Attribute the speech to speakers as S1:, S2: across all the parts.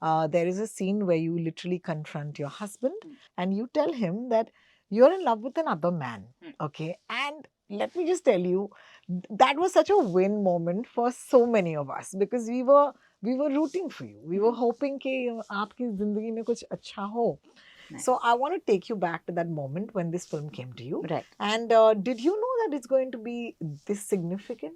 S1: there is a scene where you literally confront your husband and you tell him that you're in love with another man. Okay. And let me just tell you, that was such a win moment for so many of us because we were rooting for you. We were hoping कि आपकी जिंदगी में कुछ अच्छा हो.
S2: Nice.
S1: So I want to take you back to that moment when this film came to you.
S2: Right.
S1: And did you know that it's going to be this significant?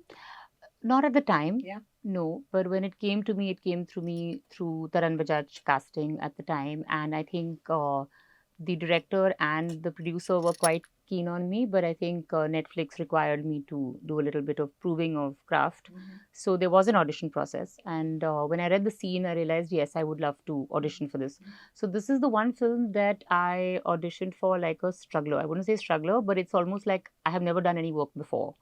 S2: Not at the time.
S1: Yeah.
S2: No, but when it came to me, it came through me through Taran Bajaj casting at the time, and I think the director and the producer were quite keen on me, but I think Netflix required me to do a little bit of proving of craft. So there was an audition process, and when I read the scene, I realized yes, I would love to audition for this. So this is the one film that I auditioned for like a struggler. I wouldn't say struggler, but it's almost like I have never done any work before.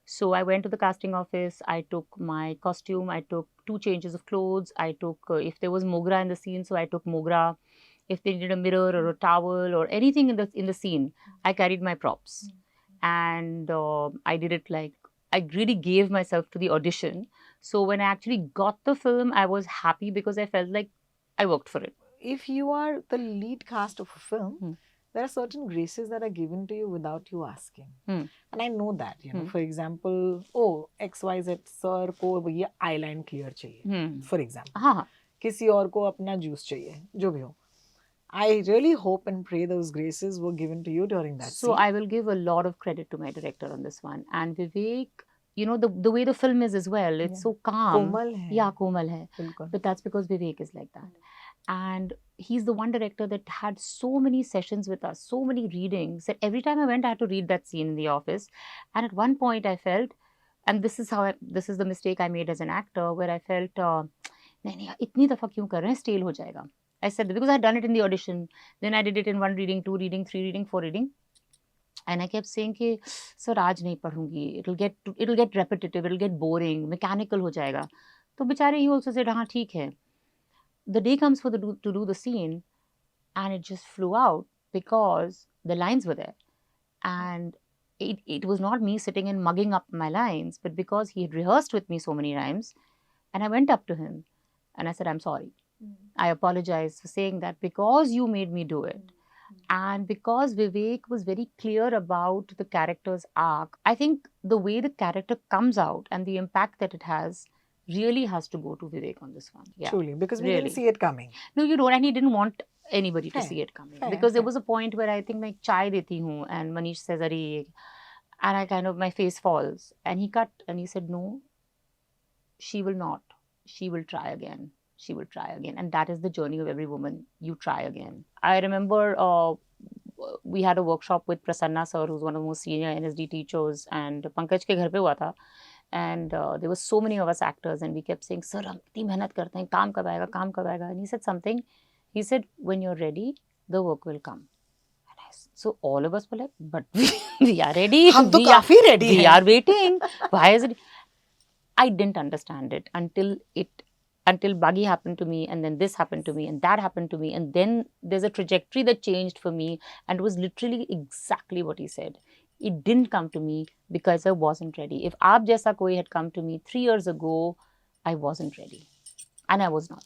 S2: So I went to the casting office. I took my costume. I took 2 changes of clothes. I took, if there was mogra in the scene, so I took mogra. If they needed a mirror or a towel or anything in the scene, I carried my props, and I did it like I really gave myself to the audition. So when I actually got the film, I was happy because I felt like I worked for it.
S1: If you are the lead cast of a film, there are certain graces that are given to you without you asking. And I know that, you know, for example, oh, XYZ sir को ये eyeline clear चाहिए, for example.
S2: हाँ.
S1: किसी और को अपना juice चाहिए, जो भी हो. I really hope and pray those graces were given to you during that
S2: So
S1: scene.
S2: I will give a lot of credit to my director on this one. And Vivek, you know, the way the film is as well, it's so calm.
S1: कोमल है.
S2: Yeah, komal hai.
S1: बिल्कुल.
S2: But that's because Vivek is like that. And he's the one director that had so many sessions with us, so many readings, that every time I went, I had to read that scene in the office. And at one point I felt, and this is the mistake I made as an actor, where I felt, नहीं नहीं इतनी दफ़ा क्यों कर रहे हैं, stale हो जाएगा. I said that because I had done it in the audition. Then I did it in 1 reading, 2 reading, 3 reading, 4 reading. And I kept saying कि sir आज नहीं पढ़ूंगी, it'll get repetitive, it'll get boring, mechanical हो जाएगा. तो बेचारे he also said हाँ ठीक है. The day comes for to do the scene, and it just flew out because the lines were there, and it was not me sitting and mugging up my lines, but because he had rehearsed with me so many times, and I went up to him and I said, I'm sorry. I apologize for saying that because you made me do it. And because Vivek was very clear about the character's arc, I think the way the character comes out and the impact that it has really has to go to Vivek on this one. Yeah,
S1: Truly, because we
S2: really
S1: didn't see it coming.
S2: No, you don't, and he didn't want anybody to
S1: Fair,
S2: see it coming.
S1: fair,
S2: Because there
S1: fair.
S2: was a point where I think मैं चाय देती हूँ and Manish says अरे, and I kind of, my face falls, and he cut and he said no, she will not, she will try again, she will try again. And that is the journey of every woman. You try again. I remember we had a workshop with Prasanna sir, who's one of the most senior NSD teachers, and Pankaj के घर पे हुआ था. And there were so many of us actors, and we kept saying, sir, हम इतनी मेहनत करते हैं, काम कब आएगा, काम कब आएगा. And he said something. He said, when you're ready, the work will come. So all of us were like, but we are ready.
S1: हम तो काफी ready
S2: We
S1: हैं.
S2: are waiting. Why is it? I didn't understand it until Buggy happened to me, and then this happened to me, and that happened to me, and then there's a trajectory that changed for me, and it was literally exactly what he said. It didn't come to me because I wasn't ready. If Aap Jaisa Koi had come to me 3 years ago, I wasn't ready, and I was not.